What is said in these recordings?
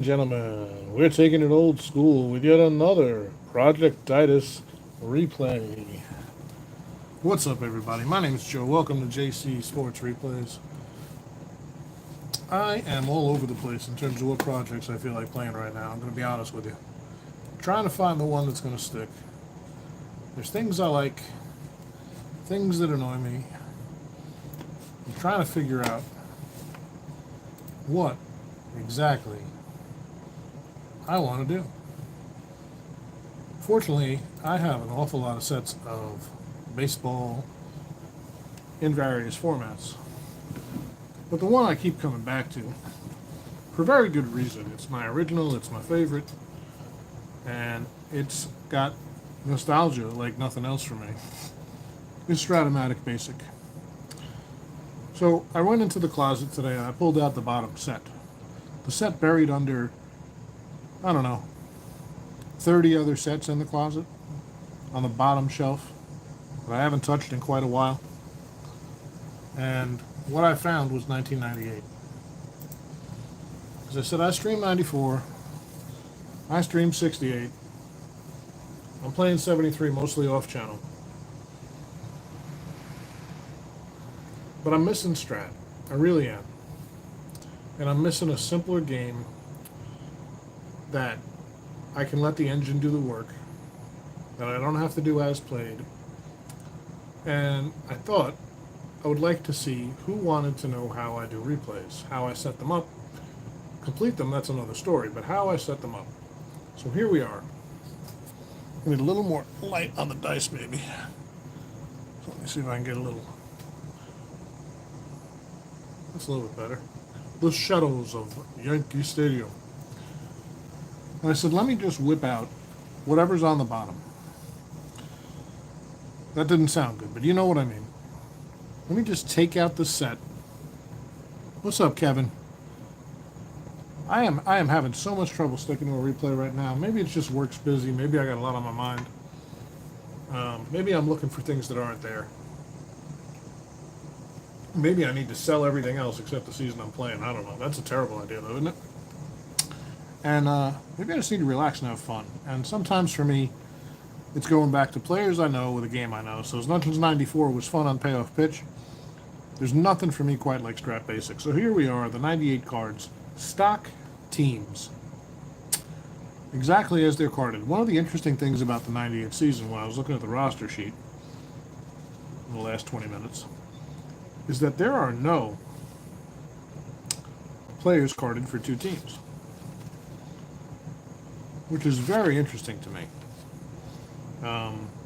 Gentlemen, we're taking it old school with yet another Project Titus replay. What's up, everybody? My name is Joe. Welcome to JC Sports Replays. I am all over the place in terms of what projects I feel like playing right now. I'm going to be honest with you. I'm trying to find the one that's going to stick. There's things I like, things that annoy me. I'm trying to figure out what exactly I want to do. Fortunately, I have an awful lot of sets of baseball in various formats. But the one I keep coming back to, for very good reason, it's my original, it's my favorite, and it's got nostalgia like nothing else for me, is Stratomatic Basic. So I went into the closet today and I pulled out the bottom set. The set buried under, I don't know, 30 other sets in the closet on the bottom shelf that I haven't touched in quite a while. And what I found was 1998. As I said, I streamed 94, I streamed 68, I'm playing 73 mostly off channel. But I'm missing Strat. I really am. And I'm missing a simpler game that I can let the engine do the work, that I don't have to do as played. And I thought I would like to see who wanted to know how I do replays, how I set them up. Complete them, that's another story, but how I set them up. So here we are. I need a little more light on the dice, maybe. So let me see if I can get a little. That's a little bit better. The shadows of Yankee Stadium. And I said, let me just whip out whatever's on the bottom. That didn't sound good, but you know what I mean. Let me just take out the set. What's up, Kevin? I am having so much trouble sticking to a replay right now. Maybe it's just work's busy. Maybe I got a lot on my mind. Maybe I'm looking for things that aren't there. Maybe I need to sell everything else except the season I'm playing. I don't know. That's a terrible idea, though, isn't it? And maybe I just need to relax and have fun. And sometimes for me, it's going back to players I know with a game I know. So as much as 94 was fun on Payoff Pitch, there's nothing for me quite like Strat Basic. So here we are, the 98 cards, stock teams. Exactly as they're carded. One of the interesting things about the 98 season, when I was looking at the roster sheet in the last 20 minutes, is that there are no players carded for two teams, which is very interesting to me.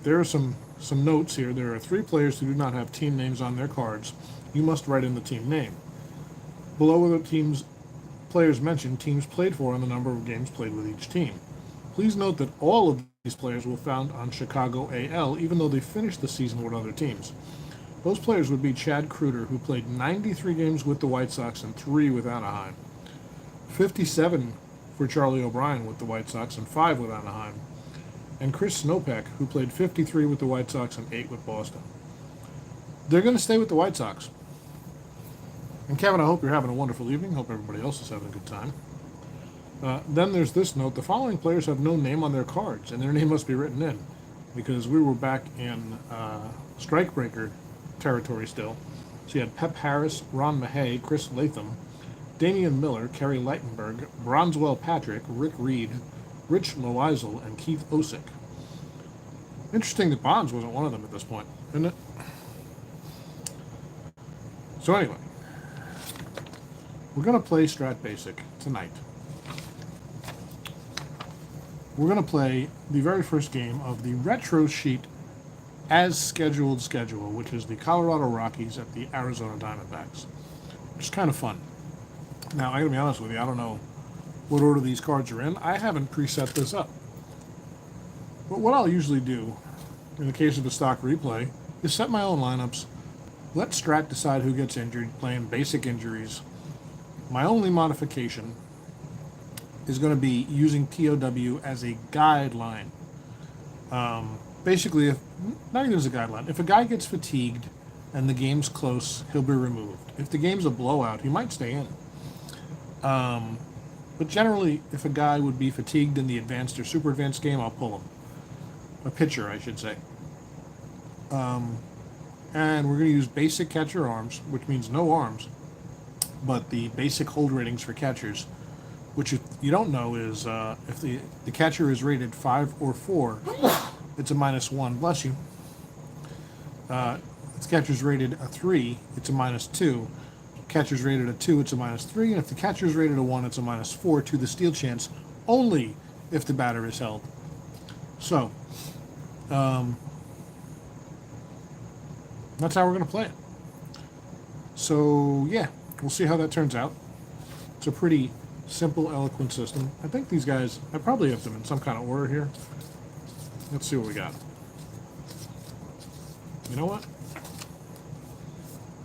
There are some notes here. There are 3 players who do not have team names on their cards. You must write in the team name. Below are the teams players mentioned, teams played for, and the number of games played with each team. Please note that all of these players were found on Chicago AL, even though they finished the season with other teams. Those players would be Chad Kruder, who played 93 games with the White Sox and 3 with Anaheim. 57 for Charlie O'Brien with the White Sox and 5 with Anaheim. And Chris Snopek, who played 53 with the White Sox and 8 with Boston. They're going to stay with the White Sox. And Kevin, I hope you're having a wonderful evening. Hope everybody else is having a good time. Then there's this note. The following players have no name on their cards, and their name must be written in, because we were back in Strikebreaker territory still. So you had Pep Harris, Ron Mahay, Chris Latham, Damian Miller, Kerry Leitenberg, Bronzewell Patrick, Rick Reed, Rich Loizel, and Keith Osick. Interesting that Bonds wasn't one of them at this point, isn't it? So anyway, we're going to play Strat Basic tonight. We're going to play the very first game of the retro sheet as scheduled schedule, which is the Colorado Rockies at the Arizona Diamondbacks, which is kind of fun. Now, I gotta be honest with you, I don't know what order these cards are in. I haven't preset this up. But what I'll usually do, in the case of a stock replay, is set my own lineups, let Strat decide who gets injured, playing basic injuries. My only modification is going to be using POW as a guideline. Basically, not even as a guideline. If a guy gets fatigued and the game's close, he'll be removed. If the game's a blowout, he might stay in. But generally, if a guy would be fatigued in the advanced or super advanced game, I'll pull him. A pitcher, I should say. And we're going to use basic catcher arms, which means no arms, but the basic hold ratings for catchers, which if you don't know is if the catcher is rated 5 or 4, it's a -1. Bless you. If the catcher's rated a 3, it's a -2. Catcher's rated a 2, it's a -3. And if the catcher's rated a 1, it's a -4 to the steal chance, only if the batter is held. So, that's how we're going to play it. So, yeah, we'll see how that turns out. It's a pretty simple, eloquent system. I think these guys, I probably have them in some kind of order here. Let's see what we got. You know what?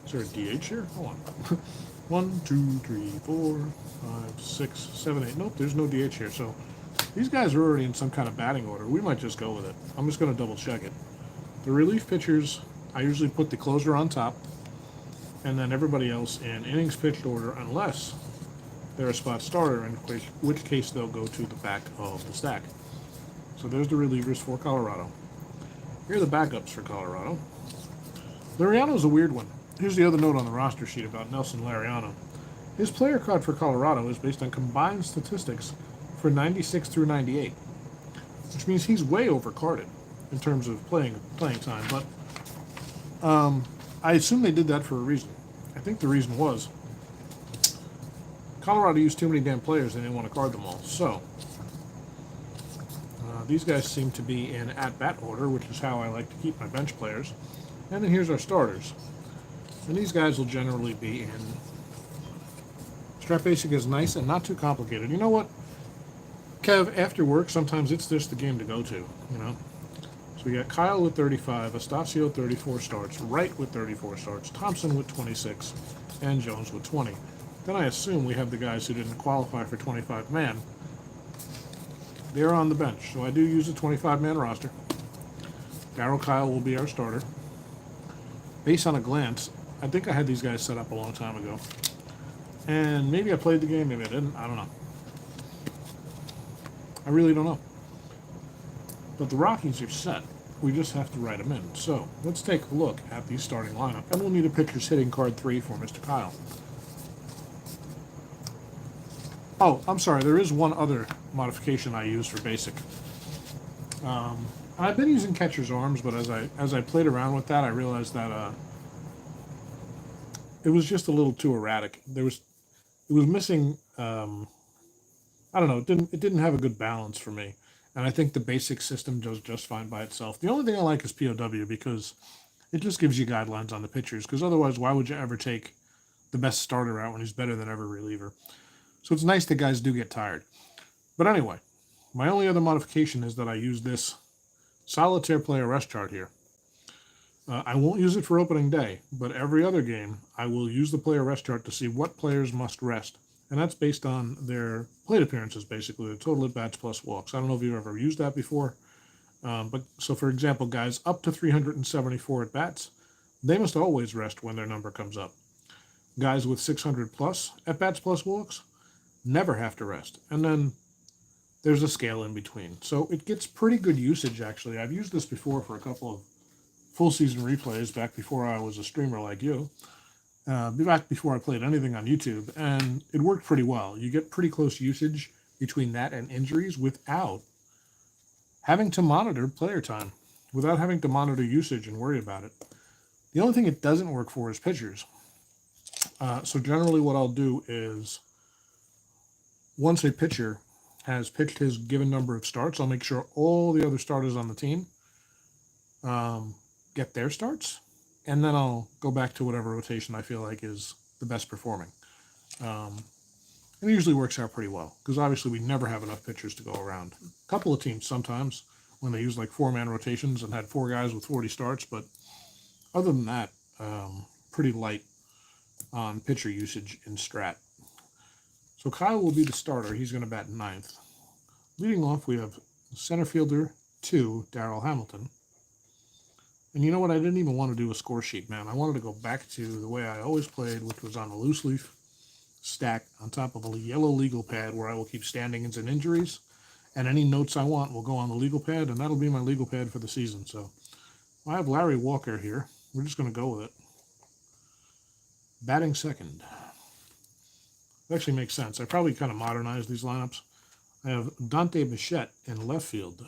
Is there a DH here? Hold on. 1, 2, 3, 4, 5, 6, 7, 8. Nope, there's no DH here. So these guys are already in some kind of batting order. We might just go with it. I'm just going to double check it. The relief pitchers, I usually put the closer on top, and then everybody else in innings pitched order, unless they're a spot starter, in which case they'll go to the back of the stack. So there's the relievers for Colorado. Here are the backups for Colorado. Lariano's a weird one. Here's the other note on the roster sheet about Nelson Lariano. His player card for Colorado is based on combined statistics for 96 through 98, which means he's way overcarded in terms of playing time. But I assume they did that for a reason. I think the reason was Colorado used too many damn players and they didn't want to card them all. So these guys seem to be in at-bat order, which is how I like to keep my bench players. And then here's our starters. And these guys will generally be in. Strat Basic is nice and not too complicated. You know what, Kev, after work, sometimes it's just the game to go to, you know? So we got Kyle with 35, Astacio 34 starts, Wright with 34 starts, Thompson with 26, and Jones with 20. Then I assume we have the guys who didn't qualify for 25-man. They're on the bench, so I do use a 25-man roster. Darryl Kyle will be our starter. Based on a glance, I think I had these guys set up a long time ago. And maybe I played the game, maybe I didn't. I don't know. I really don't know. But the Rockies are set. We just have to write them in. So let's take a look at the starting lineup. And we'll need a pitcher's hitting card 3 for Mr. Kyle. Oh, I'm sorry. There is one other modification I use for basic. I've been using catcher's arms, but as I played around with that, I realized that it was just a little too erratic. It was missing. I don't know. It didn't have a good balance for me, and I think the basic system does just fine by itself. The only thing I like is POW because it just gives you guidelines on the pitchers. Because otherwise, why would you ever take the best starter out when he's better than every reliever? So it's nice that guys do get tired. But anyway, my only other modification is that I use this solitaire player rest chart here. I won't use it for opening day, but every other game I will use the player rest chart to see what players must rest. And that's based on their plate appearances, basically, the total at-bats plus walks. I don't know if you've ever used that before. But so, for example, guys up to 374 at-bats, they must always rest when their number comes up. Guys with 600 plus at-bats plus walks never have to rest. And then there's a scale in between. So it gets pretty good usage, actually. I've used this before for a couple of full season replays back before I was a streamer like you. Back before I played anything on YouTube, and it worked pretty well. You get pretty close usage between that and injuries without having to monitor player time, without having to monitor usage and worry about it. The only thing it doesn't work for is pitchers. So generally what I'll do is once a pitcher has pitched his given number of starts, I'll make sure all the other starters on the team get their starts, and then I'll go back to whatever rotation I feel like is the best performing. And it usually works out pretty well, because obviously we never have enough pitchers to go around. A couple of teams sometimes, when they use like 4-man rotations and had 4 guys with 40 starts, but other than that, pretty light on pitcher usage in Strat. So Kyle will be the starter. He's going to bat 9th. Leading off, we have center fielder 2, Darryl Hamilton. And you know what? I didn't even want to do a score sheet, man. I wanted to go back to the way I always played, which was on a loose leaf. stack on top of a yellow legal pad where I will keep standings and injuries, and any notes I want will go on the legal pad, and that'll be my legal pad for the season. So I have Larry Walker here. We're just going to go with it. Batting second. It actually makes sense. I probably kind of modernized these lineups. I have Dante Bichette in left field,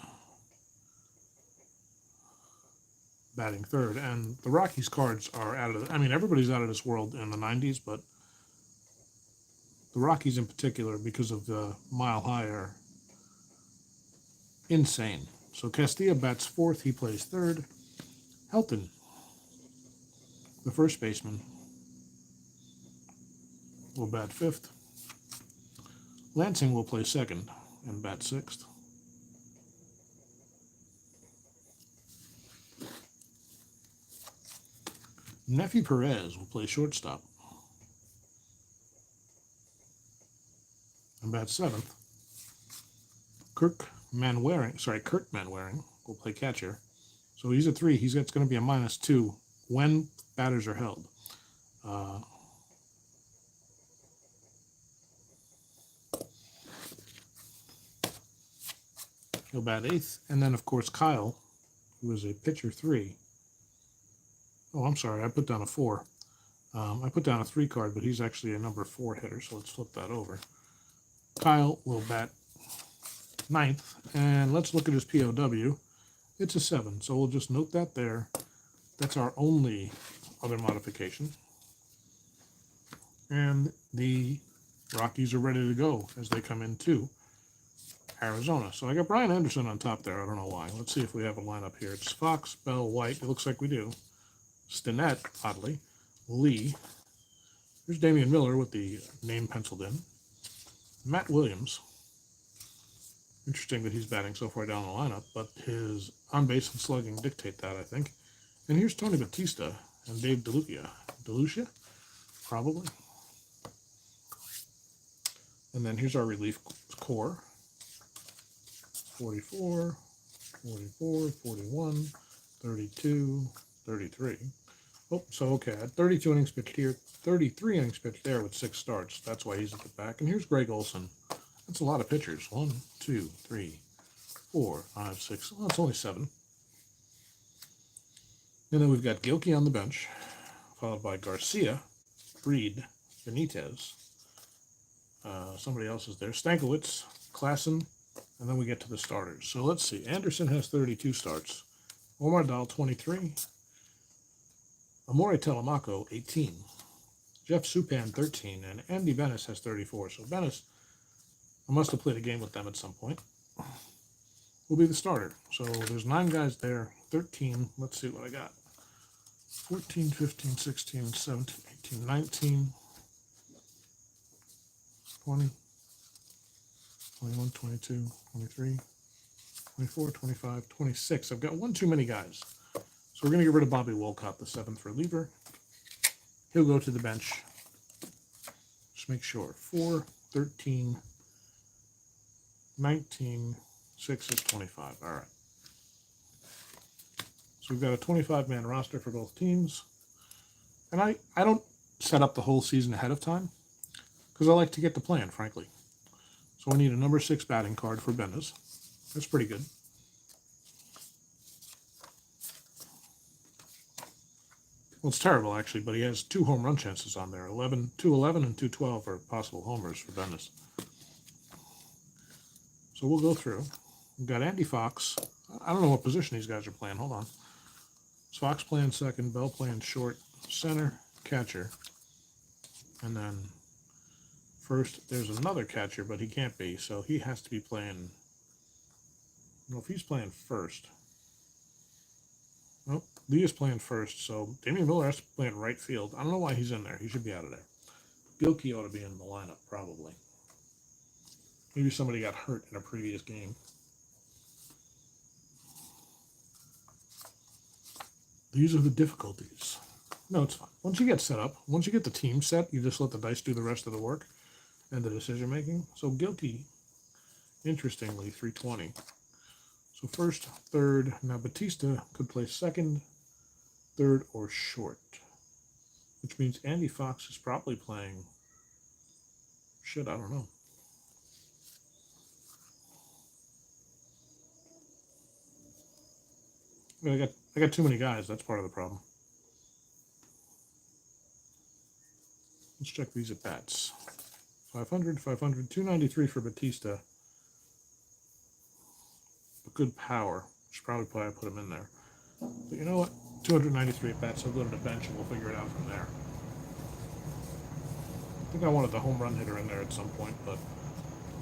batting third. And the Rockies cards are out of, I mean, everybody's out of this world in the 90s, but the Rockies in particular, because of the Mile High, are insane. So Castilla bats fourth, he plays third. Helton, the first baseman, will bat fifth. Lansing will play second and bat sixth. Nefi Perez will play shortstop and bat seventh. Kurt Manwaring will play catcher. So he's a 3. It's going to be a -2 when batters are held. He'll bat 8th. And then, of course, Kyle, who is a pitcher 3. Oh, I'm sorry. I put down a 4. I put down a 3 card, but he's actually a number 4 hitter, so let's flip that over. Kyle will bat 9th. And let's look at his POW. It's a 7, so we'll just note that there. That's our only other modification. And the Rockies are ready to go as they come into Arizona. So I got Brian Anderson on top there. I don't know why. Let's see if we have a lineup here. It's Fox, Bell, White. It looks like we do. Stinnett, oddly. Lee. Here's Damian Miller with the name penciled in. Matt Williams. Interesting that he's batting so far down the lineup, but his on-base and slugging dictate that, I think. And here's Tony Batista and Dave DeLucia, probably. And then here's our relief core. 44, 44, 41, 32, 33. Oh, so okay, at 32 innings pitched here, 33 innings pitched there with 6 starts. That's why he's at the back. And here's Greg Olson. That's a lot of pitchers. 1, 2, 3, 4, 5, 6. Well, it's only 7. And then we've got Gilkey on the bench, followed by Garcia, Reed, Benitez. Somebody else is there. Stankiewicz, Klassen, and then we get to the starters. So let's see. Anderson has 32 starts. Omar Dahl, 23. Amore Telemaco, 18. Jeff Supan, 13. And Andy Bennis has 34. So Bennis, I must have played a game with them at some point, will be the starter. So there's 9 guys there. 13. Let's see what I got. 14, 15, 16, 17, 18, 19, 20, 21, 22, 23, 24, 25, 26. I've got one too many guys. So we're going to get rid of Bobby Wolcott, the 7th reliever. He'll go to the bench. Just make sure. 4, 13, 19, 6 is 25. All right. So we've got a 25-man roster for both teams. And I don't set up the whole season ahead of time because I like to get the plan, frankly. So we need a number 6 batting card for Bennis. That's pretty good. Well, it's terrible, actually, but he has 2 home run chances on there. 211 and 212 are possible homers for Bennis. So we'll go through. We've got Andy Fox. I don't know what position these guys are playing. Hold on. Fox playing second, Bell playing short, center, catcher. And then first, there's another catcher, but he can't be, so he has to be playing. Well, if he's playing first. Nope, Lee is playing first, so Damian Miller has to play in right field. I don't know why he's in there. He should be out of there. Gilkey ought to be in the lineup, probably. Maybe somebody got hurt in a previous game. These are the difficulties. No, it's fine. Once you get set up, once you get the team set, you just let the dice do the rest of the work and the decision making. So Gilkey, interestingly, 320. So first, third. Now Batista could play second, third, or short, which means Andy Fox is probably playing Shit, I don't know. I got too many guys. That's part of the problem. Let's check these at bats. 500, 500, 293 for Batista. But good power. Should probably put him in there. But you know what? 293 at bats. He'll go to the bench and we'll figure it out from there. I think I wanted the home run hitter in there at some point, but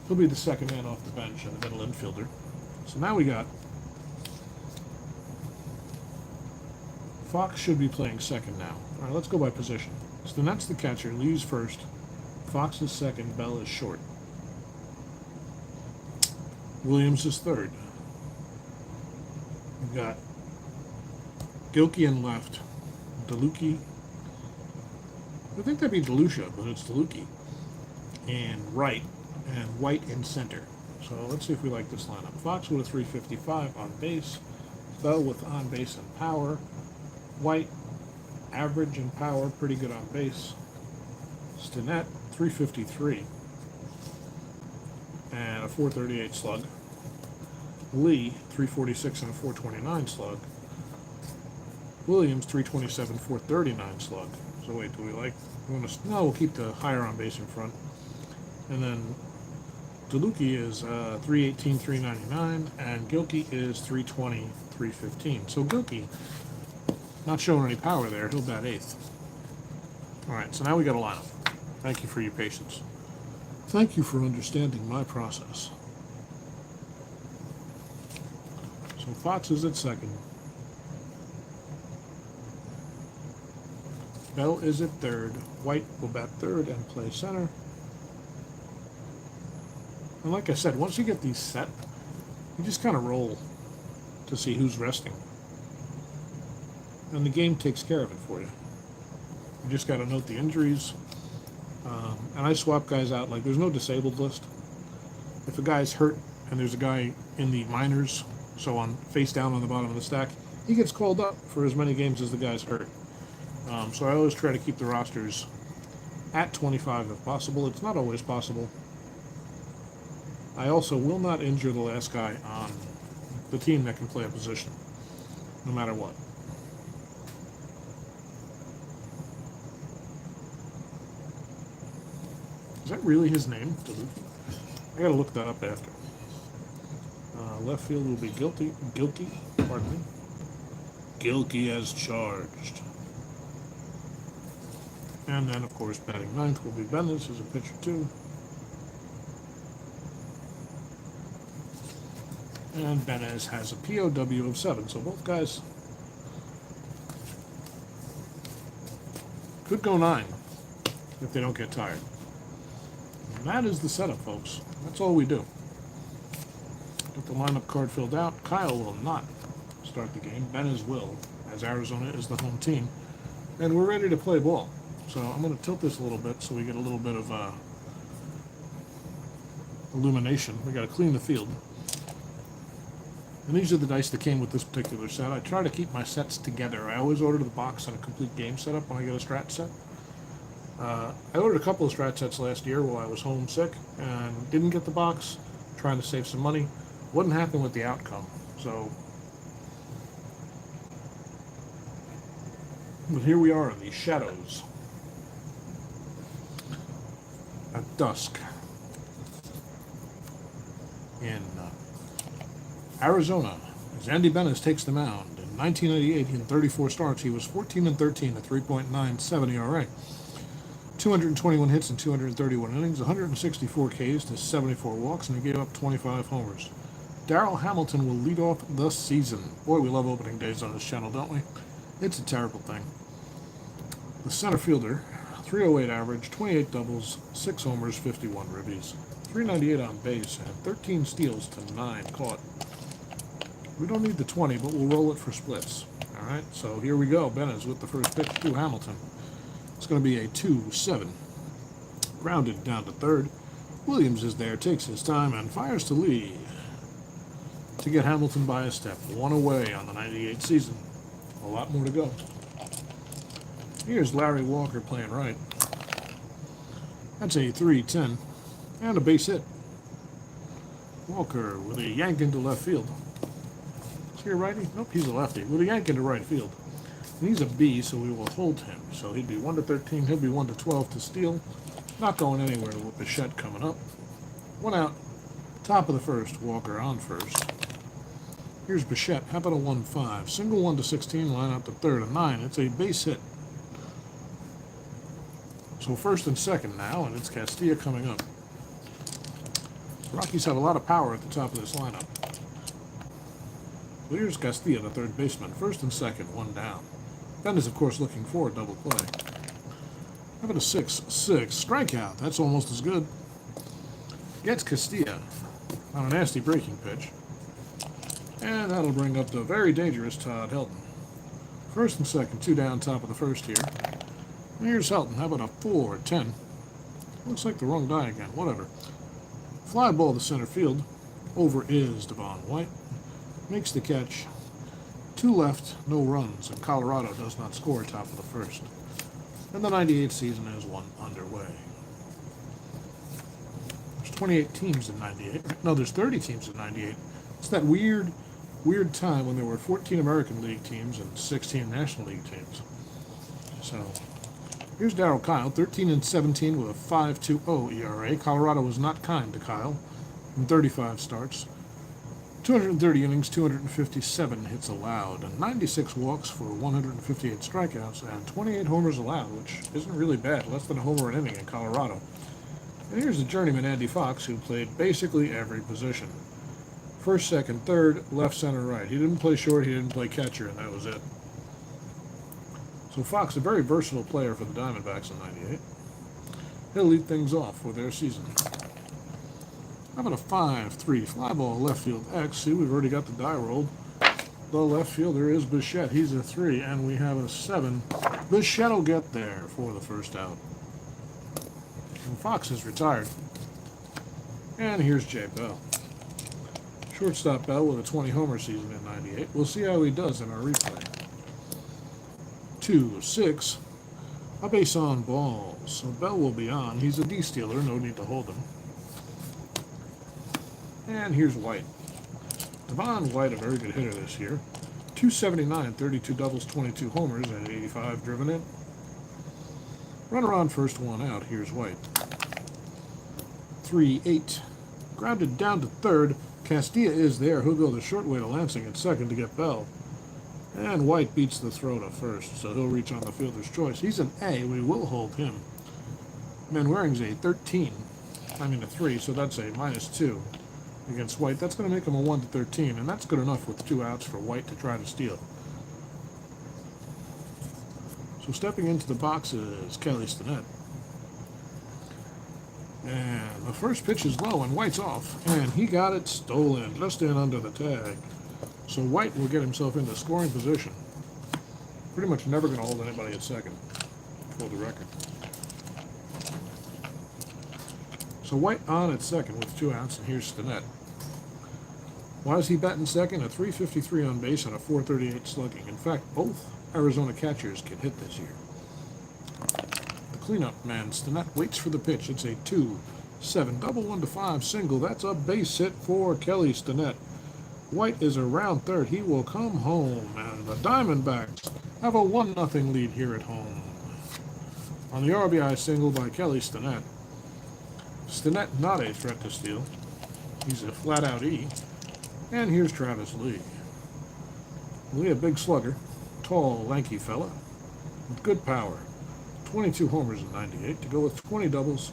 he'll be the second man off the bench and the middle infielder. So now we got Fox should be playing second now. All right, let's go by position. Stanette's the catcher. Lee's first. Fox is second. Bell is short. Williams is third. We've got Gilkey in left. DeLucchi. I think that'd be DeLucia, but it's DeLucchi. And right. And White in center. So let's see if we like this lineup. Fox with a 355 on base. Bell with on base and power. White, average in power, pretty good on base. Stanette, 353. And a 438 slug. Lee, 346 and a 429 slug. Williams, 327, 439 slug. So wait, do we like... No, we'll keep the higher on base in front. And then DeLucchi is 318, 399. And Gilkey is 320, 315. So Gilkey... not showing any power there. He'll bat eighth. All right, so now we got a lineup. Thank you for your patience. Thank you for understanding my process. So Fox is at second. Bell is at third. White will bat third and play center. And like I said, once you get these set, you just kind of roll to see who's resting. And the game takes care of it for you. You just got to note the injuries. And I swap guys out. Like, there's no disabled list. If a guy's hurt and there's a guy in the minors, so on face down on the bottom of the stack, he gets called up for as many games as the guy's hurt. So I always try to keep the rosters at 25 if possible. It's not always possible. I also will not injure the last guy on the team that can play a position, no matter what. Is that really his name? I gotta look that up after. Left field will be Gilkey, pardon me. Gilkey as charged. And then, of course, batting ninth will be Bennis as a pitcher too. And Benez has a POW of 7, so both guys could go 9 if they don't get tired. And that is the setup, folks. That's all we do. Get the lineup card filled out. Kyle will not start the game. Benez will, as Arizona is the home team. And we're ready to play ball. So I'm going to tilt this a little bit so we get a little bit of illumination. We got to clean the field. And these are the dice that came with this particular set. I try to keep my sets together. I always order the box and a complete game setup when I get a strat set. I ordered a couple of strat sets last year while I was homesick and didn't get the box, trying to save some money. Wasn't happy with the outcome. So, but here we are in the shadows at dusk in Arizona, as Andy Bennis takes the mound. In 1998, in 34 starts, he was 14-13 at 3.97 ERA. 221 hits in 231 innings, 164 Ks to 74 walks, and he gave up 25 homers. Darrell Hamilton will lead off the season. Boy, we love opening days on this channel, don't we? It's a terrible thing. The center fielder, 308 average, 28 doubles, 6 homers, 51 ribbies, 398 on base, and 13 steals to 9 caught. We don't need the 20, but we'll roll it for splits. All right, so here we go. Bennis with the first pitch to Hamilton. It's going to be a 2-7. Grounded down to third. Williams is there, takes his time, and fires to Lee to get Hamilton by a step. 1 away on the 98 season. A lot more to go. Here's Larry Walker playing right. That's a 3-10. And a base hit. Walker with a yank into left field. Is he a righty? Nope, he's a lefty. With a yank into right field. And he's a B, so we will hold him. So he'd be 1 to 13. He'll be 1 to 12 to steal. Not going anywhere with Bichette coming up. 1 out. Top of the first. Walker on first. Here's Bichette. How about a 1-5? Single 1 to 16. Line out to third and 9. It's a base hit. So first and second now, and it's Castilla coming up. Rockies have a lot of power at the top of this lineup. So here's Castilla, the third baseman. First and second, 1 down. Ben is, of course, looking for a double play. How about a 6-6? Strikeout. That's almost as good. Gets Castilla on a nasty breaking pitch. And that'll bring up the very dangerous Todd Helton. First and second, 2 down, top of the first here. And here's Helton. How about a 4-10? Looks like the wrong die again. Whatever. Fly ball to center field. Over is Devon White. Makes the catch. 2 left, no runs, and Colorado does not score top of the first. And the 98 season is underway. There's 28 teams in 98. No, there's 30 teams in 98. It's that weird time when there were 14 American League teams and 16 National League teams. So here's Darryl Kyle, 13 and 17 with a 5.20 ERA. Colorado was not kind to Kyle in 35 starts. 230 innings, 257 hits allowed, and 96 walks for 158 strikeouts, and 28 homers allowed, which isn't really bad, less than a homer an inning in Colorado. And here's the journeyman Andy Fox, who played basically every position. First, second, third, left, center, right. He didn't play short, he didn't play catcher, and that was it. So Fox, a very versatile player for the Diamondbacks in 98. He'll lead things off for their season. How about a 5-3 fly ball left field X? See, we've already got the die rolled. The left fielder is Bichette. He's a 3, and we have a 7. Bichette will get there for the first out. And Fox is retired. And here's Jay Bell. Shortstop Bell with a 20-homer season in 98. We'll see how he does in our replay. 2-6. A base on balls. So Bell will be on. He's a D-stealer. No need to hold him. And here's White. Devon White, a very good hitter this year. 279, 32 doubles, 22 homers, and 85 driven in. Runner on first, 1 out. Here's White. 3-8. Grounded down to third. Castilla is there. He'll go the short way to Lansing at second to get Bell. And White beats the throw to first, so he'll reach on the fielder's choice. He's an A. We will hold him. Manwaring's a 3, so that's a -2. Against White. That's going to make him a 1 to 13, and that's good enough with 2 outs for White to try to steal. So stepping into the box is Kelly Stinnett. And the first pitch is low, and White's off, and he got it stolen just in under the tag. So White will get himself into scoring position. Pretty much never going to hold anybody at second, for the record. So White on at second with 2 outs, and here's Stinnett. Why is he batting second? A 353 on base and a 438 slugging. In fact, both Arizona catchers can hit this year. The cleanup man, Stinnett, waits for the pitch. It's a 2-7 double 1 to 5 single. That's a base hit for Kelly Stinnett. White is around third. He will come home, and the Diamondbacks have a 1-0 lead here at home. On the RBI single by Kelly Stinnett. Stinnett not a threat to steal. He's a flat-out E. And here's Travis Lee. Lee, a big slugger, tall, lanky fella, with good power. 22 homers in 98 to go with 20 doubles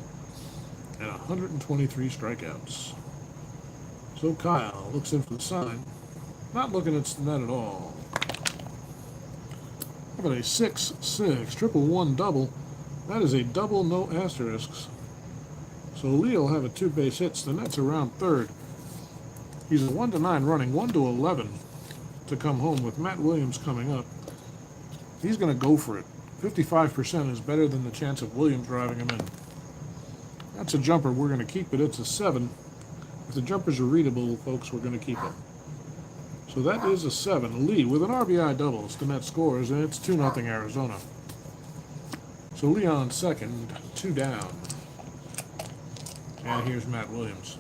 and 123 strikeouts. So Kyle looks in for the sign, not looking at Stinnett at all. How about a 6-6 triple 1 double? That is a double, no asterisks. So Lee will have a 2-base hit. Stinnett's around third. He's a 1 to 9 running, 1 to 11 to come home with Matt Williams coming up. He's going to go for it. 55% is better than the chance of Williams driving him in. That's a jumper. We're going to keep it. It's a 7. If the jumpers are readable, folks, we're going to keep it. So that is a 7. Lee with an RBI double. Stinnett scores, and it's 2-0 Arizona. So Lee on second, 2 down. And here's Matt Williams.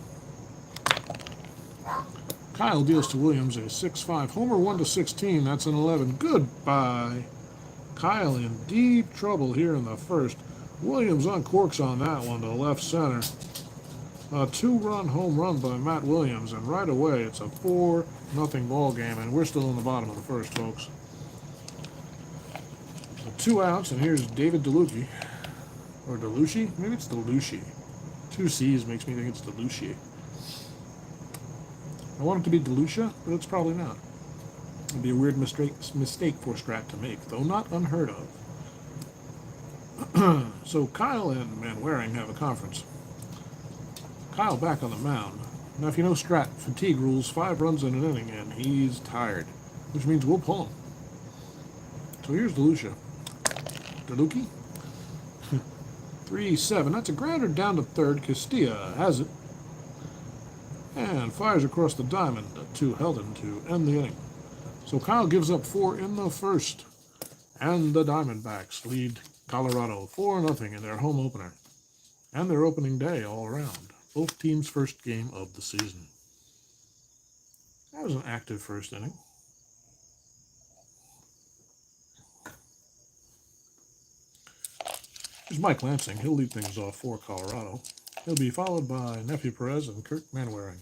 Kyle deals to Williams a 6-5 homer, 1-16. That's an 11. Goodbye. Kyle in deep trouble here in the first. Williams uncorks on that one to left center. A 2-run home run by Matt Williams, and right away it's a 4-0 ball game, and we're still in the bottom of the first, folks. So 2 outs, and here's David DeLucci. Or DeLucci? Maybe it's DeLucci. 2 C's makes me think it's DeLucci. I want it to be DeLucia, but it's probably not. It'd be a weird mistake for Strat to make, though not unheard of. So Kyle and Manwaring have a conference. Kyle back on the mound. Now, if you know Strat, fatigue rules, 5 runs in an inning, and he's tired, which means we'll pull him. So here's DeLucia. DeLucci? 3-7. That's a grounder down to third. Castilla has it. And fires across the diamond to Heldon to end the inning. So Kyle gives up 4 in the first. And the Diamondbacks lead Colorado 4-0 in their home opener. And their opening day all around. Both teams' first game of the season. That was an active first inning. Here's Mike Lansing. He'll lead things off for Colorado. He'll be followed by Nephew Perez and Kirk Manwaring.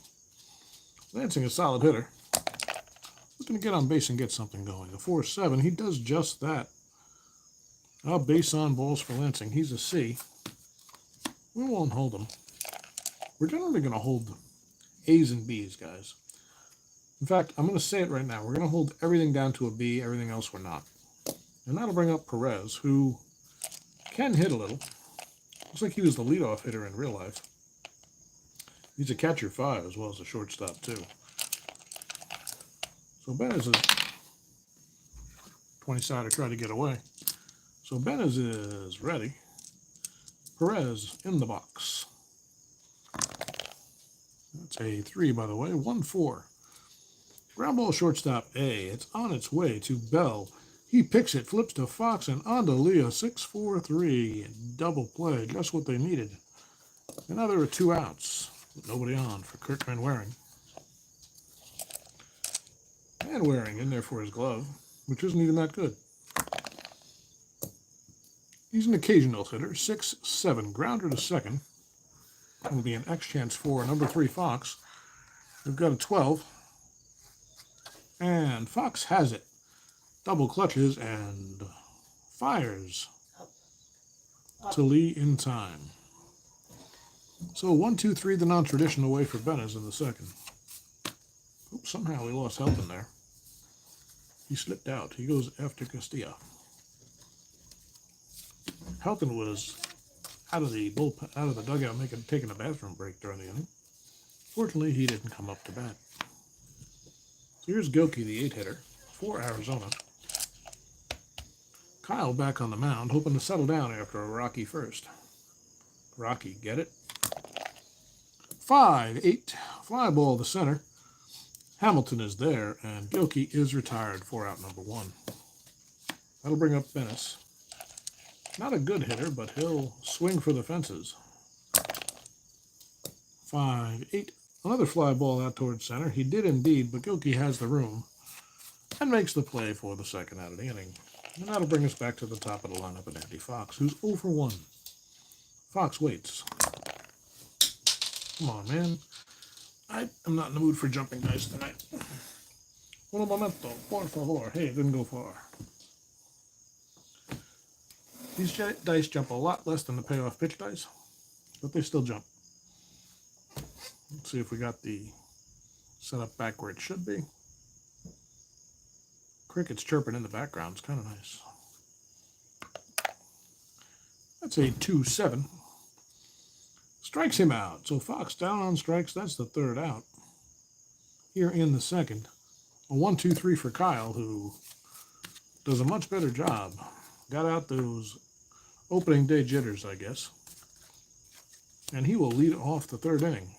Lansing, a solid hitter. Looking to get on base and get something going. A 4-7. He does just that. Base on balls for Lansing. He's a C. We won't hold him. We're generally going to hold A's and B's, guys. In fact, I'm going to say it right now. We're going to hold everything down to a B. Everything else we're not. And that'll bring up Perez, who can hit a little. Looks like he was the leadoff hitter in real life. He's a catcher 5 as well as a shortstop, too. So Benez is 20-sider, try to get away. So Benez is ready. Perez in the box. That's a 3, by the way. 1-4. Ground ball shortstop A. It's on its way to Bell. He picks it, flips to Fox, and on to Leah. 6-4-3. Double play. Just what they needed. And now there are 2 outs. With nobody on for Kirk Manwaring. Manwaring in there for his glove, which isn't even that good. He's an occasional hitter. 6-7. Grounder to second. It'll be an X chance for number 3 Fox. We've got a 12. And Fox has it. Double clutches and fires to Lee in time. So 1-2-3, the non-traditional way for Benez in the second. Oops, somehow we lost Helton there. He slipped out. He goes after Castilla. Helton was out of the dugout taking a bathroom break during the inning. Fortunately, he didn't come up to bat. So here's Gilkey, the 8-hitter for Arizona. Kyle back on the mound, hoping to settle down after a rocky first. Rocky, get it? 5-8. Fly ball to center. Hamilton is there, and Gilkey is retired for out number 1. That'll bring up Bennis. Not a good hitter, but he'll swing for the fences. 5-8. Another fly ball out towards center. He did indeed, but Gilkey has the room and makes the play for the second out of the inning. And that'll bring us back to the top of the lineup at Andy Fox, who's 0 for 1. Fox waits. Come on, man. I am not in the mood for jumping dice tonight. Un momento, por favor. Hey, it didn't go far. These dice jump a lot less than the payoff pitch dice, but they still jump. Let's see if we got the setup back where it should be. Crickets chirping in the background. It's kind of nice. That's a 2-7. Strikes him out. So Fox down on strikes. That's the third out. Here in the second. A 1-2-3 for Kyle, who does a much better job. Got out those opening day jitters, I guess. And he will lead off the third inning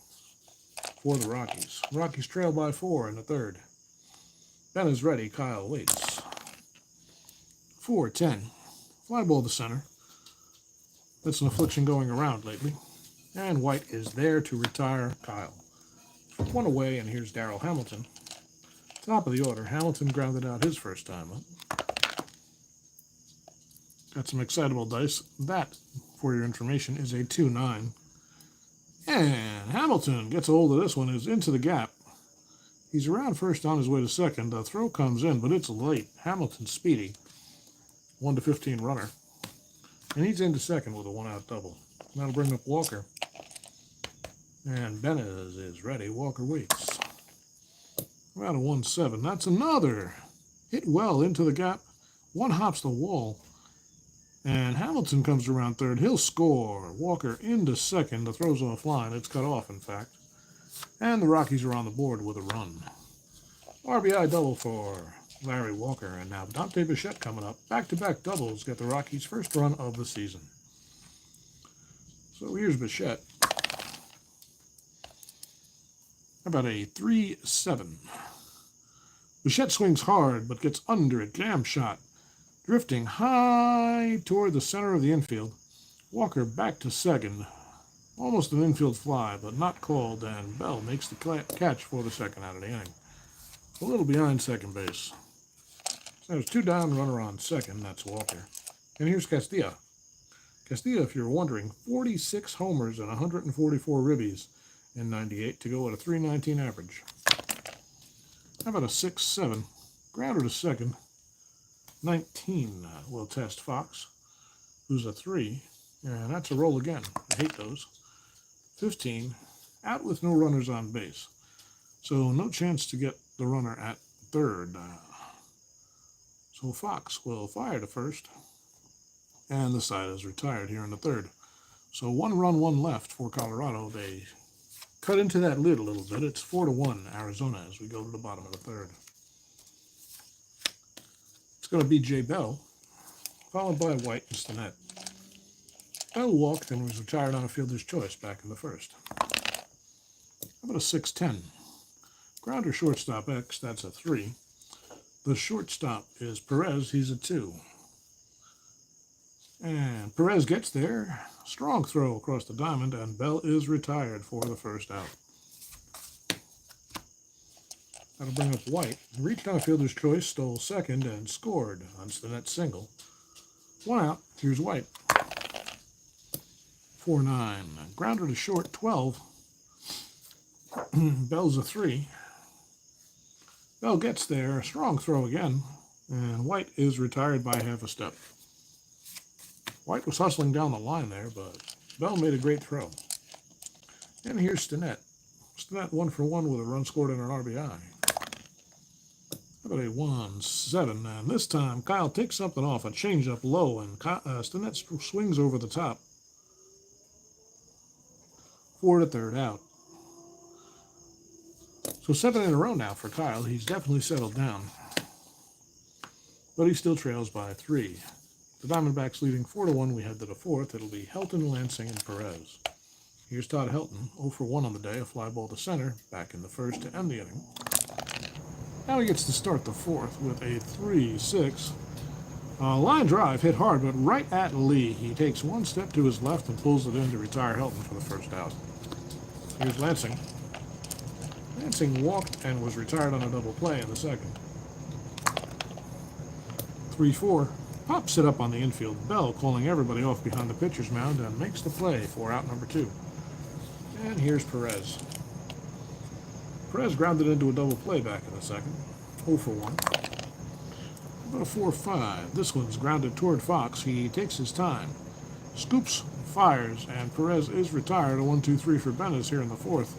for the Rockies. Rockies trail by 4 in the third. Ben is ready. Kyle waits. 4-10. Fly ball to center. That's an affliction going around lately. And White is there to retire Kyle. One away, and here's Darrell Hamilton. Top of the order. Hamilton grounded out his first time up. Got some excitable dice. That, for your information, is a 2-9. And Hamilton gets a hold of this one, is into the gap. He's around first on his way to second. The throw comes in, but it's late. Hamilton's speedy. 1-15 runner. And he's into second with a one-out double. That'll bring up Walker. And Benez is ready. Walker waits. About a 1-7. That's another. Hit well into the gap. One hops the wall. And Hamilton comes around third. He'll score. Walker into second. The throw's offline. It's cut off, in fact. And the Rockies are on the board with a run. RBI double for Larry Walker. And now Dante Bichette coming up. Back-to-back doubles get the Rockies' first run of the season. So here's Bichette. How about a 3-7? Bichette swings hard, but gets under it. Jam shot. Drifting high toward the center of the infield. Walker back to second. Almost an infield fly, but not called, and Bell makes the catch for the second out of the inning. A little behind second base. So there's two down, runner on second. That's Walker. And here's Castilla. Castilla, if you're wondering, 46 homers and 144 ribbies in 98 to go at a 319 average. How about a 6-7? Grounder to second. 19 will test Fox, who's a 3. And that's a roll again. I hate those. 15. Out with no runners on base. So no chance to get the runner at third. So Fox will fire to first. And the side is retired here in the third. So 1 run, 1 left for Colorado. They cut into that lid a little bit. It's 4-1 Arizona as we go to the bottom of the third. It's going to be Jay Bell, followed by White and Stinnett. Bell walked and was retired on a fielder's choice back in the first. How about a 6-10? Grounder shortstop X, that's a 3. The shortstop is Perez, he's a 2. And Perez gets there. Strong throw across the diamond, and Bell is retired for the first out. That'll bring up White. He reached on a fielder's choice, stole second, and scored on Stinnett's single. 1 out. Here's White. 4-9. Grounder to short, 12. Bell's a 3. Bell gets there. Strong throw again. And White is retired by half a step. White was hustling down the line there, but Bell made a great throw. And here's Stinnett. Stinnett 1 for 1 with a run scored and an RBI. How about a 1-7? And this time, Kyle takes something off, a changeup low, and Stinnett swings over the top. 4 to third out. So 7 in a row now for Kyle. He's definitely settled down. But he still trails by 3. The Diamondbacks leading 4-1. We head to the fourth. It'll be Helton, Lansing, and Perez. Here's Todd Helton, 0 for 1 on the day, a fly ball to center, back in the first to end the inning. Now he gets to start the fourth with a 3-6. Line drive hit hard, but right at Lee. He takes 1 step to his left and pulls it in to retire Helton for the first out. Here's Lansing. Lansing walked and was retired on a double play in the second. 3-4. Pops it up on the infield. Bell calling everybody off behind the pitcher's mound and makes the play for out number 2. And here's Perez. Perez grounded into a double play back in the second. 0 for 1. About a 4-5. This one's grounded toward Fox. He takes his time. Scoops, fires, and Perez is retired. A 1-2-3 for Benez here in the fourth.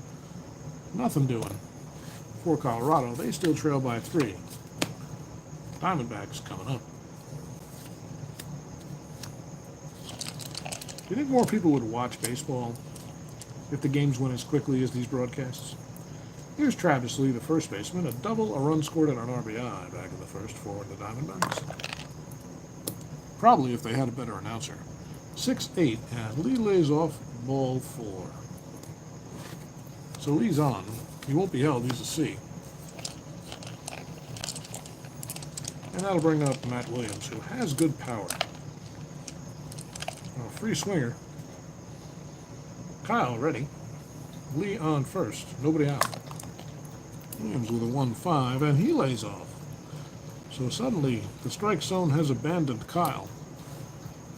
Nothing doing for Colorado. They still trail by 3. Diamondbacks coming up. Do you think more people would watch baseball if the games went as quickly as these broadcasts? Here's Travis Lee, the first baseman. A double, a run scored, and an RBI back in the first for the Diamondbacks. Probably if they had a better announcer. 6-8, and Lee lays off ball 4. So Lee's on. He won't be held. He's a C. And that'll bring up Matt Williams, who has good power. Free swinger. Kyle ready. Lee on first. Nobody out. Williams with a 1-5, and he lays off. So suddenly, the strike zone has abandoned Kyle.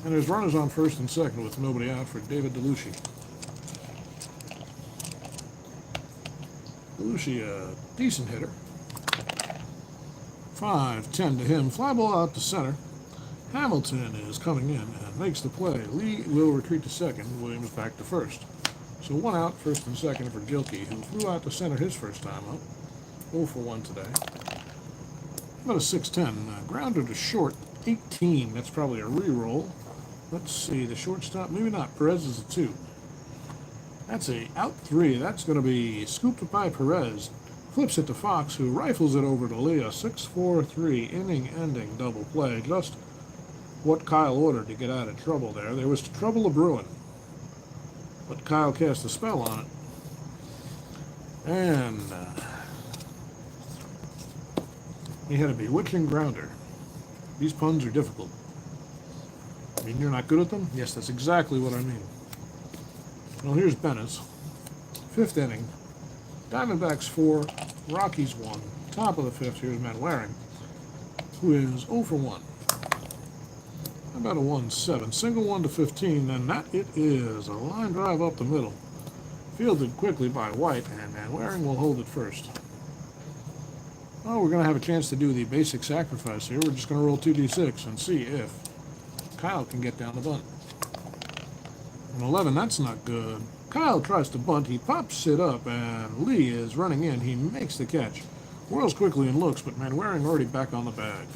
And there's runners on first and second with nobody out for David DeLucia. DeLucia, a decent hitter. 5-10 to him. Fly ball out to center. Hamilton is coming in and makes the play. Lee will retreat to second. Williams back to first. So one out, first and second for Gilkey, who flew out to center his first time up. 0 for 1 today. About a 6-10. Grounder to short, 18. That's probably a re-roll. Let's see, the shortstop, maybe not. Perez is a 2. That's a out 3. That's going to be scooped by Perez. Flips it to Fox, who rifles it over to Lee. A 6-4-3 inning-ending double play. Just what Kyle ordered to get out of trouble there. There was trouble a brewing, but Kyle cast a spell on it. And he had a bewitching grounder. These puns are difficult. I mean, you're not good at them? Yes, that's exactly what I mean. Well, here's Bennis. 5th inning. Diamondbacks 4, Rockies 1. Top of the 5th, here's Manwaring, who is 0 for 1. How about a 1-7? Single 1 to 15, and that it is. A line drive up the middle. Fielded quickly by White, and Manwaring will hold it first. Oh, we're going to have a chance to do the basic sacrifice here. We're just going to roll 2d6 and see if Kyle can get down the bunt. An 11, that's not good. Kyle tries to bunt. He pops it up, and Lee is running in. He makes the catch. Whirls quickly and looks, but Manwaring already back on the bag.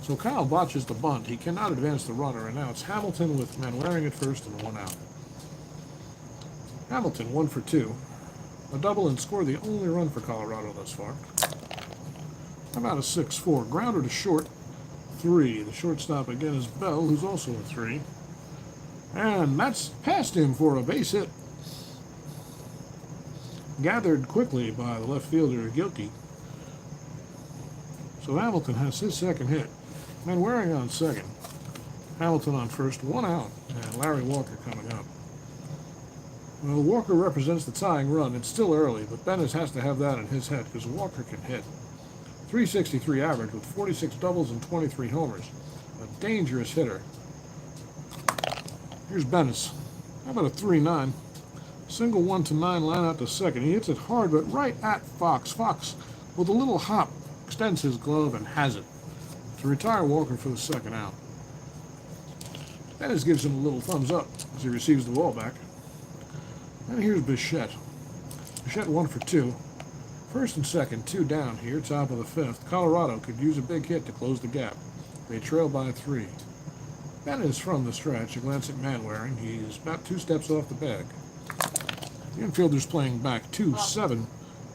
So Kyle botches the bunt. He cannot advance the runner, and now it's Hamilton with Manwaring at first and 1 out. Hamilton 1 for 2. A double and score, the only run for Colorado thus far. How about a 6-4? Grounder to short, 3. The shortstop again is Bell, who's also a 3. And that's past him for a base hit. Gathered quickly by the left fielder, Gilkey. So Hamilton has his second hit. Manwaring on second. Hamilton on first, 1 out. And Larry Walker coming up. Well, Walker represents the tying run. It's still early, but Bennis has to have that in his head because Walker can hit. 363 average with 46 doubles and 23 homers. A dangerous hitter. Here's Bennis. How about a 3-9? Single 1 to 9 line out to second. He hits it hard, but right at Fox. Fox, with a little hop, extends his glove and has it to retire Walker for the second out. Bennis gives him a little thumbs up as he receives the ball back. And here's Bichette. Bichette 1 for 2. First and second, 2 down here, top of the 5th. Colorado could use a big hit to close the gap. They trail by 3. Bennis from the stretch. A glance at Manwaring. He's about 2 steps off the bag. The infielder's playing back 2-7.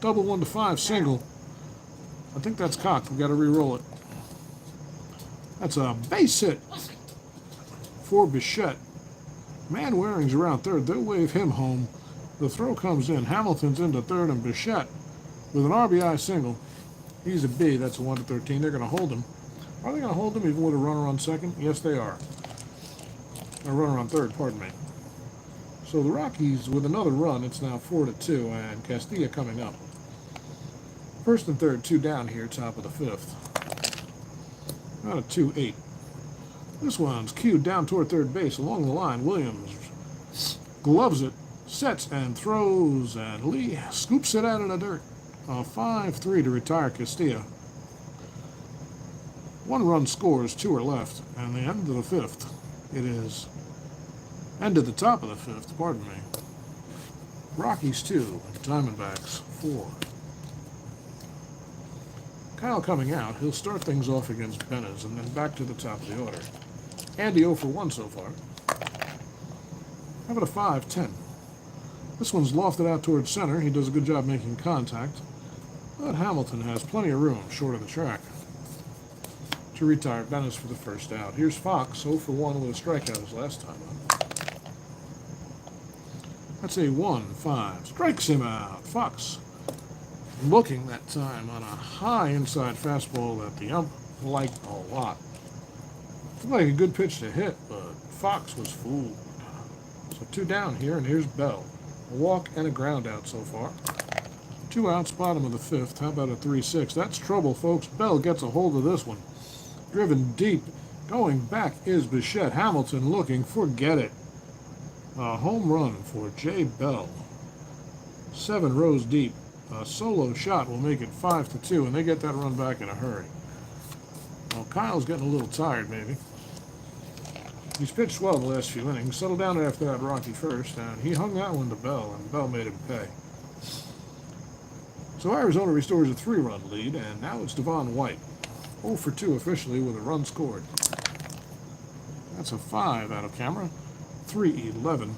Double 1 to 5, single. I think that's cocked. We've got to re-roll it. That's a base hit for Bichette. Manwaring's around third. They'll wave him home. The throw comes in. Hamilton's into third, and Bichette with an RBI single. He's a B. That's a 1 to 13. They're going to hold him. Are they going to hold him even with a runner on second? Yes, they are. A runner on third, pardon me. So the Rockies with another run. It's now 4 to 2, and Castilla coming up. First and third, 2 down here, top of the 5th. About a 2-8. This one's cued down toward third base along the line. Williams gloves it, sets and throws, and Lee scoops it out of the dirt. A 5-3 to retire Castilla. 1 run scores, 2 are left, and the end of the 5th. It is end of the top of the 5th, pardon me. Rockies 2, Diamondbacks 4. Kyle coming out. He'll start things off against Bennis and then back to the top of the order. Andy 0 for 1 so far. How about a 5-10? This one's lofted out towards center. He does a good job making contact. But Hamilton has plenty of room short of the track to retire Bennis for the first out. Here's Fox, 0 for 1 with a strikeout his last time up. That's a 1-5. Strikes him out. Fox looking that time on a high inside fastball that the ump liked a lot. Looked like a good pitch to hit, but Fox was fooled. So 2 down here, and here's Bell. A walk and a ground out so far. 2 outs, bottom of the 5th. How about a 3-6? That's trouble, folks. Bell gets a hold of this one. Driven deep. Going back is Bichette. Hamilton looking. Forget it. A home run for Jay Bell. 7 rows deep. A solo shot will make it 5-2, and they get that run back in a hurry. Well, Kyle's getting a little tired, maybe. He's pitched well the last few innings. Settled down after that Rocky first, and he hung that one to Bell, and Bell made him pay. So Arizona restores a 3-run lead, and now it's Devon White. 0 for 2 officially with a run scored. That's a 5 out of camera. 3-11.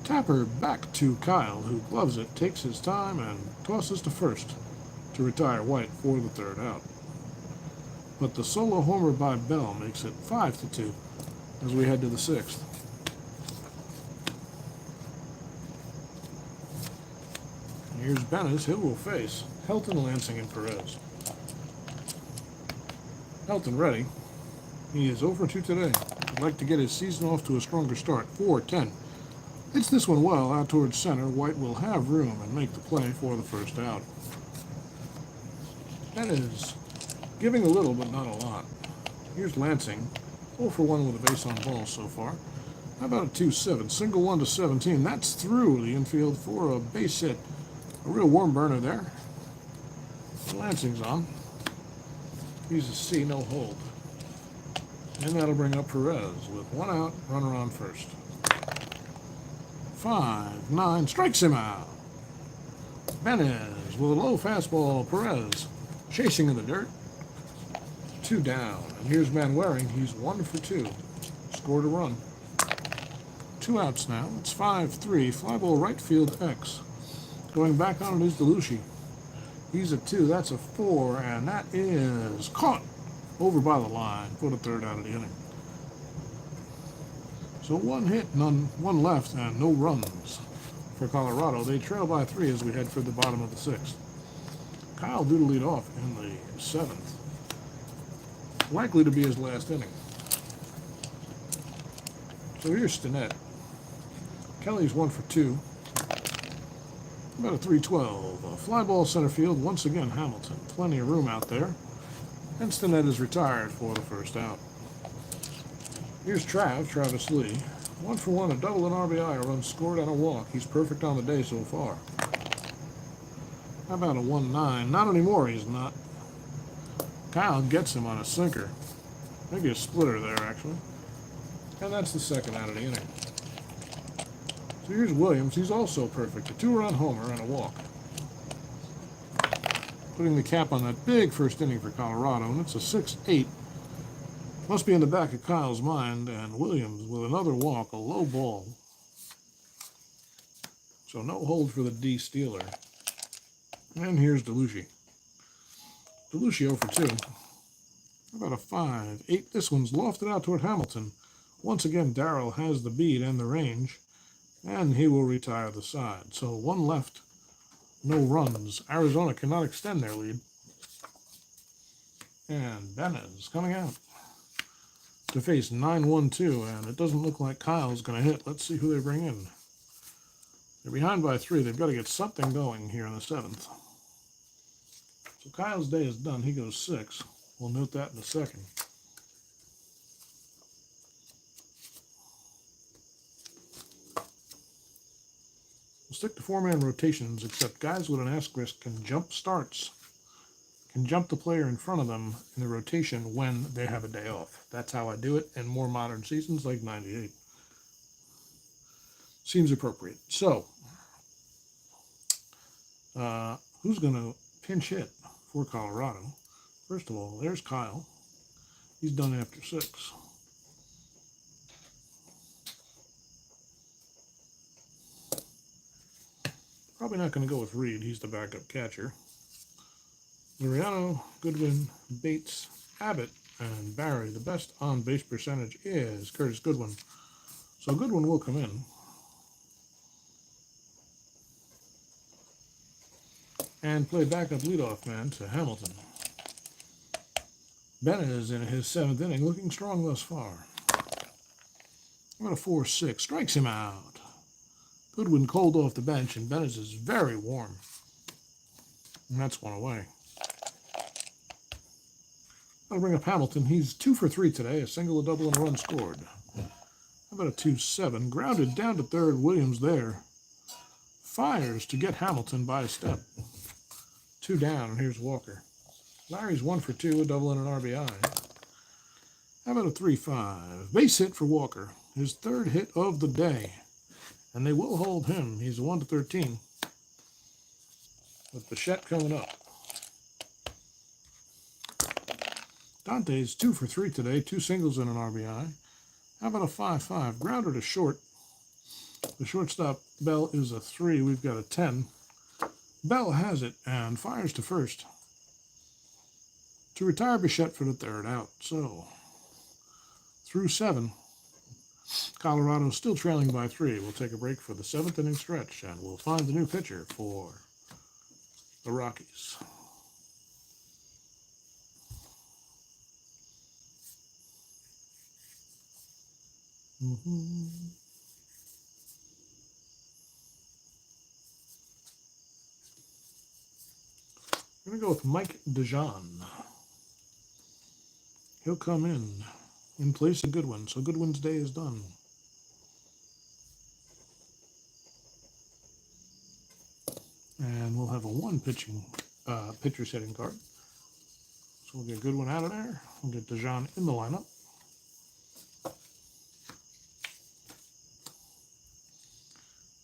Tapper back to Kyle, who gloves it, takes his time, and tosses to first to retire White for the 3rd out. But the solo homer by Bell makes it 5-2 as we head to the 6th. Here's Bennis, who will face Helton, Lansing, and Perez. Helton ready. He is 0 for 2 today. Would like to get his season off to a stronger start. 4-10. Hits this one well out towards center. White will have room and make the play for the 1st out. Bennis giving a little, but not a lot. Here's Lansing. 0 for 1 with a base on balls so far. How about a 2-7? Single 1 to 17. That's through the infield for a base hit. A real warm burner there. Lansing's on. He's a C, no hold. And that'll bring up Perez with 1 out, runner on first. 5-9, strikes him out. Benez with a low fastball. Perez chasing in the dirt. 2 down. And here's Manwaring. He's 1 for 2. Scored a run. 2 outs now. It's 5-3. Fly ball right field X. Going back on it is DeLucia. He's a 2. That's a 4. And that is caught over by the line for the 3rd out of the inning. So 1 hit, one left, and no runs for Colorado. They trail by 3 as we head for the bottom of the 6th. Kyle due to lead off in the 7th. Likely to be his last inning. So here's Stinnett. Kelly's 1 for 2. About a 3-12. A fly ball center field. Once again, Hamilton. Plenty of room out there. And Stinnett is retired for the 1st out. Here's Travis Lee. 1 for 1, a double, an RBI, a run scored, and a walk. He's perfect on the day so far. How about a 1-9? Not anymore, he's not. Kyle gets him on a sinker. Maybe a splitter there, actually. And that's the 2nd out of the inning. So here's Williams. He's also perfect. A 2-run homer and a walk. Putting the cap on that big 1st inning for Colorado, and it's a 6-8. Must be in the back of Kyle's mind, and Williams with another walk, a low ball. So no hold for the D Steeler. And here's DeLucia. DeLucia 0 for 2. How about a 5-8? This one's lofted out toward Hamilton. Once again, Darrell has the beat and the range, and he will retire the side. So 1 left, no runs. Arizona cannot extend their lead. And Benez coming out to face 9-1-2, and it doesn't look like Kyle's going to hit. Let's see who they bring in. They're behind by 3. They've got to get something going here in the 7th. So Kyle's day is done. He goes 6. We'll note that in a second. We'll stick to 4-man rotations, except guys with an asterisk can jump starts. Can jump the player in front of them in the rotation when they have a day off. That's how I do it in more modern seasons like 98. Seems appropriate. So, who's going to pinch hit for Colorado? First of all, there's Kyle. He's done after 6. Probably not going to go with Reed. He's the backup catcher. Liriano, Goodwin, Bates, Abbott, and Barry. The best on-base percentage is Curtis Goodwin. So Goodwin will come in. And play backup leadoff man to Hamilton. Bennett is in his 7th inning, looking strong thus far. I'm going to 4-6. Strikes him out. Goodwin cold off the bench, and Bennett's is very warm. And that's one away. I'll bring up Hamilton. He's 2 for 3 today, a single, a double, and a run scored. How about a 2-7? Grounded down to third. Williams there. Fires to get Hamilton by a step. 2 down, and here's Walker. Larry's 1 for 2, a double, and an RBI. How about a 3-5? Base hit for Walker. His 3rd hit of the day. And they will hold him. He's a 1-13. With Bichette coming up. Dante's 2 for 3 today, 2 singles and an RBI. How about a 5-5? Grounder to short. The shortstop, Bell, is a 3. We've got a 10. Bell has it and fires to first. To retire Bichette for the 3rd out. So, through 7. Colorado still trailing by 3. We'll take a break for the 7th inning stretch, and we'll find the new pitcher for the Rockies. I'm going to go with Mike DeJean. He'll come in place of Goodwin, so Goodwin's day is done. And we'll have a 1 pitcher setting card. So we'll get Goodwin out of there. We'll get DeJean in the lineup.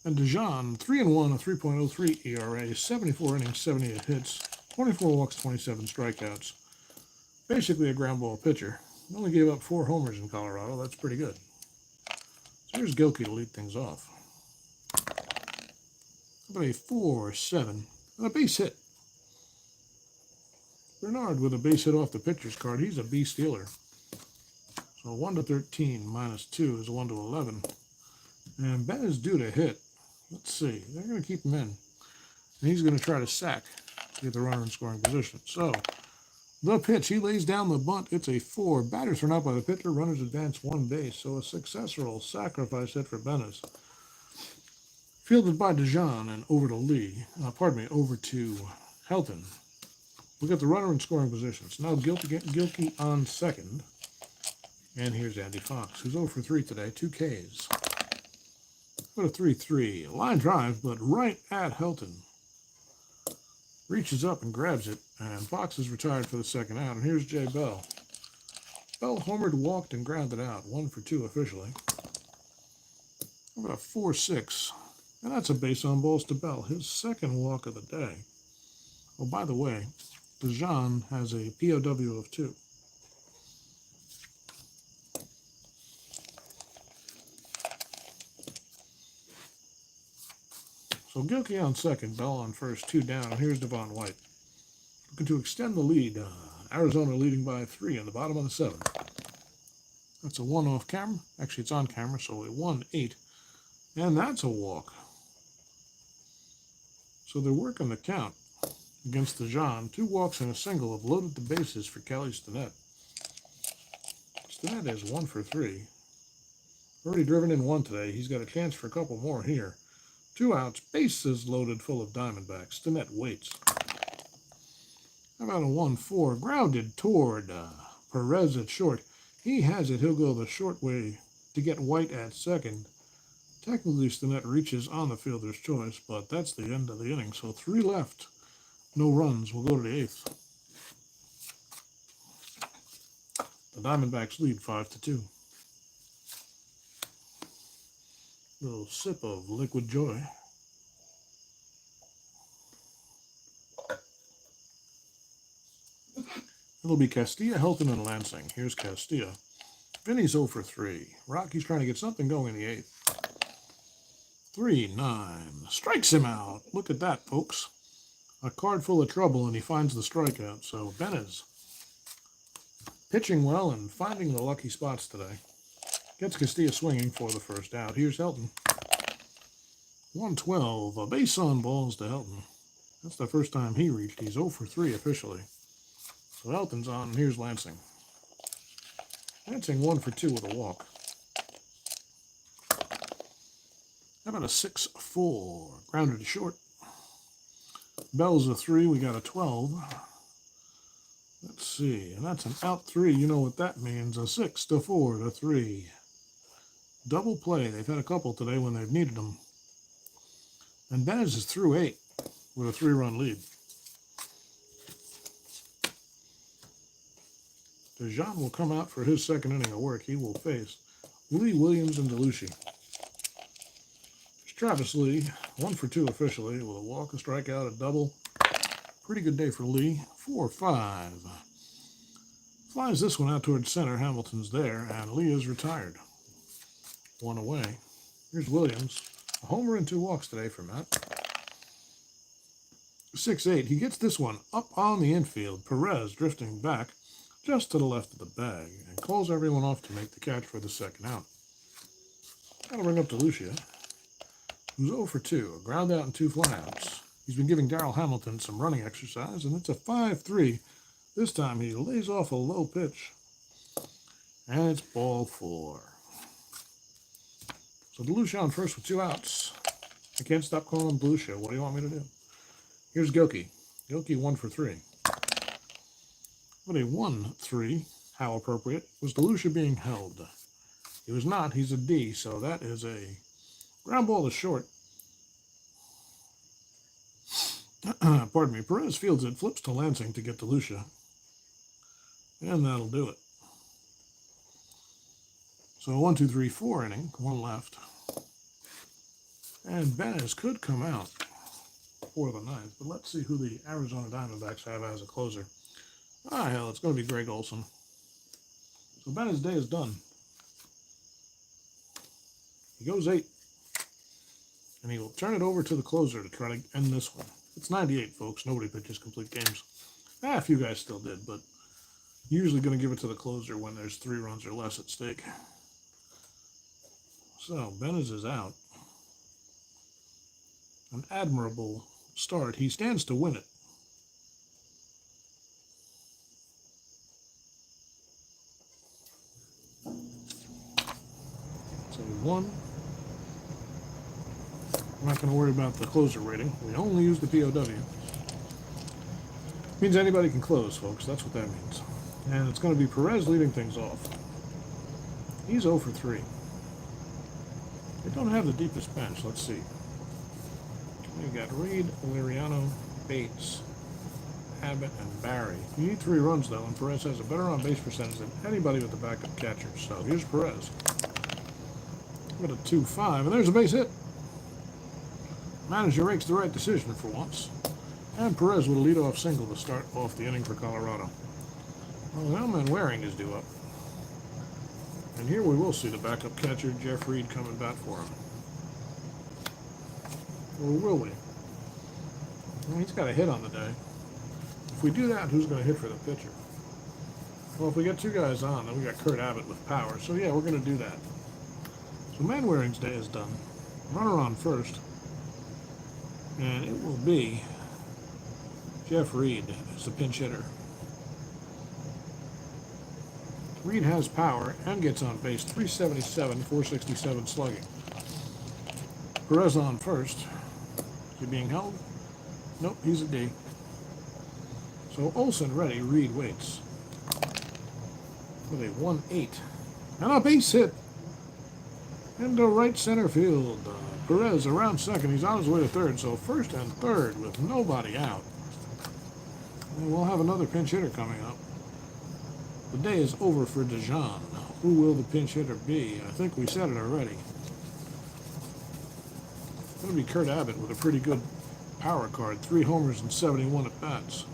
And DeJean, 3-1, a 3.03 ERA, 74 innings, 78 hits, 24 walks, 27 strikeouts. Basically a ground ball pitcher. Only gave up 4 homers in Colorado. That's pretty good. So here's Gilkey to lead things off. How about a 4-7 and a base hit? Bernard with a base hit off the pitcher's card. He's a B stealer. So 1-13 minus 2 is 1-11. And Ben is due to hit. Let's see. They're going to keep him in. And he's going to try to sack to get the runner in scoring position. So, the pitch. He lays down the bunt. It's a 4. Batters thrown out by the pitcher. Runners advance 1 base. So, a successful sacrifice hit for Bennis. Fielded by DeJean and over to over to Helton. We got the runner in scoring position. So now Gilkey on second. And here's Andy Fox, who's 0 for 3 today, 2 Ks. What a 3-3. Line drive, but right at Helton. Reaches up and grabs it, and Fox is retired for the 2nd out. And here's Jay Bell. Bell homered, walked, and grounded out. 1 for 2 officially. How about a 4-6? And that's a base on balls to Bell, his 2nd walk of the day. Oh, by the way, DeJean has a POW of 2. So Gilkey on second, Bell on first, 2 down, and here's Devon White. Looking to extend the lead. Arizona leading by 3 in the bottom of the 7th. That's a 1 off camera. Actually, it's on camera, so a 1-8. And that's a walk. So they're working the count against DeJean. 2 walks and a single have loaded the bases for Kelly Stinnett. Stinnett is 1 for 3. Already driven in 1 today. He's got a chance for a couple more here. 2 outs, bases loaded full of Diamondbacks. Stinnett waits. How about a 1-4? Grounded toward Perez at short. He has it. He'll go the short way to get White at second. Technically, Stinnett reaches on the fielder's choice, but that's the end of the inning. So 3 left. No runs. We'll go to the 8th. The Diamondbacks lead 5-2. Little sip of liquid joy. It'll be Castilla, Helton, and Lansing. Here's Castilla. Vinny's 0 for 3. Rockies trying to get something going in the 8th. 3-9. Strikes him out. Look at that, folks. A card full of trouble, and he finds the strikeout. So Ben is pitching well and finding the lucky spots today. Gets Castilla swinging for the 1st out. Here's Helton. 1-12. A base on balls to Helton. That's the first time he reached. He's 0 for 3 officially. So Helton's on, and here's Lansing. Lansing 1 for 2 with a walk. How about a 6-4? Grounded to short. Bell's a 3. We got a 12. Let's see. And that's an out 3. You know what that means. A 6-4 to 3. Double play. They've had a couple today when they've needed them. And Benez is through 8 with a 3-run lead. DeJean will come out for his second inning of work. He will face Lee, Williams, and DeLucia. Travis Lee, 1 for 2 officially, with a walk, a strikeout, a double. Pretty good day for Lee. 4-5. Flies this one out towards center. Hamilton's there, and Lee is retired. 1 away. Here's Williams. A homer and 2 walks today for Matt. 6-8. He gets this one up on the infield. Perez drifting back just to the left of the bag and calls everyone off to make the catch for the second out. Gotta bring up DeLucia, who's 0 for 2, a ground out and 2 flyouts. He's been giving Darryl Hamilton some running exercise, and it's a 5-3. This time he lays off a low pitch, and it's ball 4. So DeLucia on first with 2 outs. I can't stop calling him DeLucia. What do you want me to do? Here's Gilkey. Gilkey 1 for 3. But a 1-3, how appropriate, was DeLucia being held. He was not. He's a D, so that is a ground ball to short. Pardon me. Perez fields it, flips to Lansing to get DeLucia. And that'll do it. So 1, 2, 3, 4 inning, 1 left. And Benez could come out for the 9th, but let's see who the Arizona Diamondbacks have as a closer. Ah, hell, it's going to be Greg Olson. So Benez's day is done. He goes 8. And he will turn it over to the closer to try to end this one. It's 98, folks. Nobody pitches complete games. A few guys still did, but usually going to give it to the closer when there's 3 runs or less at stake. So, Benez is out. An admirable start. He stands to win it. So, 1. I'm not going to worry about the closer rating. We only use the POW. Means anybody can close, folks. That's what that means. And it's going to be Perez leading things off. He's 0 for 3. They don't have the deepest bench. Let's see. We've got Reed, Liriano, Bates, Abbott, and Barry. You need 3 runs, though, and Perez has a better on-base percentage than anybody with the backup catcher. So here's Perez. Got a 2-5, and there's a base hit. Manager makes the right decision for once. And Perez with a leadoff single to start off the inning for Colorado. Well, now Waring is due up. And here we will see the backup catcher, Jeff Reed, come and bat for him. Or will we? Well, he's got a hit on the day. If we do that, who's going to hit for the pitcher? Well, if we get 2 guys on, then we got Kurt Abbott with power. So, yeah, we're going to do that. So, Waring's day is done. Runner on first. And it will be Jeff Reed as the pinch hitter. Reed has power and gets on base. 377, 467 slugging. Perez on first. Is he being held? Nope, he's a D. So Olson ready. Reed waits. With a 1-8. And a base hit into right center field. Perez around second. He's on his way to third. So first and third with nobody out. And we'll have another pinch hitter coming up. The day is over for DeJean. Who will the pinch hitter be? I think we said it already. It's going to be Kurt Abbott with a pretty good power card. 3 homers and 71 at bats.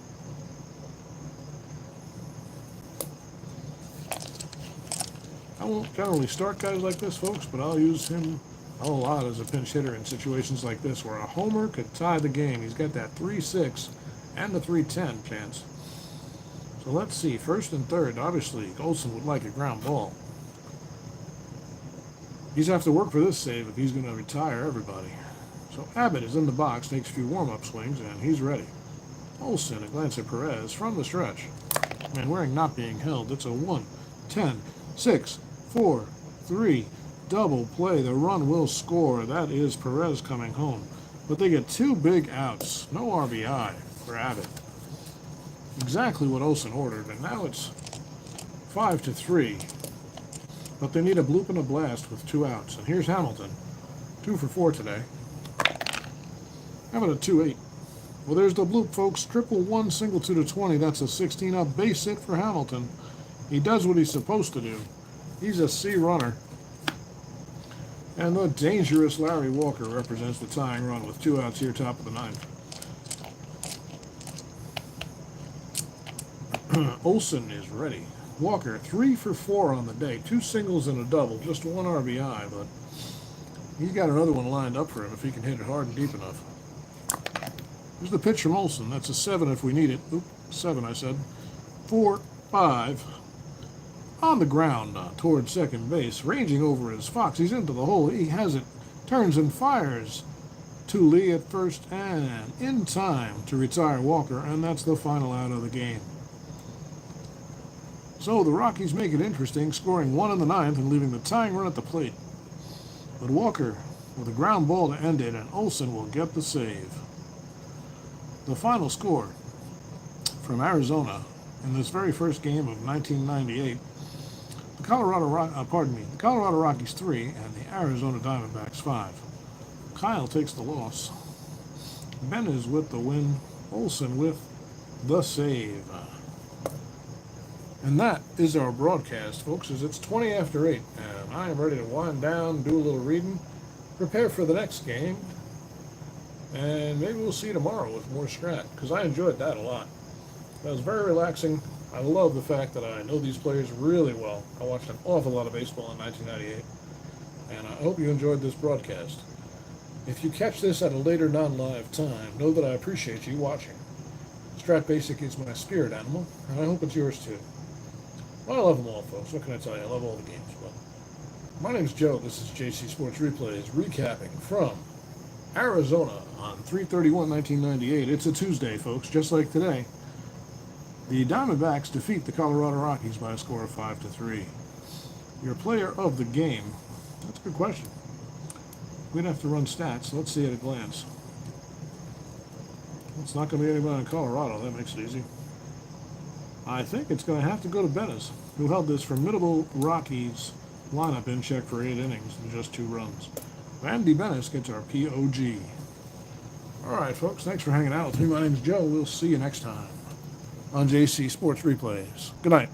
I won't generally start guys like this, folks, but I'll use him a lot as a pinch hitter in situations like this where a homer could tie the game. He's got that 3-6 and the 3-10 chance. So let's see. First and third, obviously, Olson would like a ground ball. He's going to have to work for this save if he's going to retire everybody. So Abbott is in the box, takes a few warm-up swings, and he's ready. Olson, a glance at Perez from the stretch. And Waring not being held. It's a 1, 10, 6, 4, 3, double play. The run will score. That is Perez coming home. But they get 2 big outs. No RBI for Abbott. Exactly what Olsen ordered, and now it's 5-3. But they need a bloop and a blast with 2 outs. And here's Hamilton. 2 for 4 today. How about a 2-8? Well, there's the bloop, folks. 1-1, single 2-20. That's a 16-up base hit for Hamilton. He does what he's supposed to do. He's a C runner. And the dangerous Larry Walker represents the tying run with 2 outs here, top of the 9th. Olsen is ready. Walker, 3 for 4 on the day. 2 singles and a double. Just 1 RBI, but he's got another one lined up for him if he can hit it hard and deep enough. Here's the pitch from Olsen. That's a 7 if we need it. Oop, 7 I said. 4-5. On the ground towards second base. Ranging over his Fox. He's into the hole. He has it. Turns and fires to Lee at first and in time to retire Walker. And that's the final out of the game. So the Rockies make it interesting, scoring 1 in the 9th and leaving the tying run at the plate. But Walker with a ground ball to end it, and Olsen will get the save. The final score from Arizona in this very first game of 1998, the Colorado Rockies 3 and the Arizona Diamondbacks 5. Kyle takes the loss. Ben is with the win. Olsen with the save. And that is our broadcast, folks, as it's 20 after 8, and I am ready to wind down, do a little reading, prepare for the next game, and maybe we'll see you tomorrow with more Strat, because I enjoyed that a lot. That was very relaxing. I love the fact that I know these players really well. I watched an awful lot of baseball in 1998, and I hope you enjoyed this broadcast. If you catch this at a later non-live time, know that I appreciate you watching. Strat Basic is my spirit animal, and I hope it's yours too. Well, I love them all, folks. What can I tell you? I love all the games. But my name's Joe. This is JC Sports Replays, recapping from Arizona on 3/31/1998. It's a Tuesday, folks, just like today. The Diamondbacks defeat the Colorado Rockies by a score of 5-3. Your player of the game? That's a good question. We'd have to run stats. Let's see at a glance. It's not going to be anybody in Colorado. That makes it easy. I think it's going to have to go to Bennis, who held this formidable Rockies lineup in check for 8 innings and just 2 runs. Randy Bennis gets our POG. All right, folks, thanks for hanging out with me. My name's Joe. We'll see you next time on JC Sports Replays. Good night.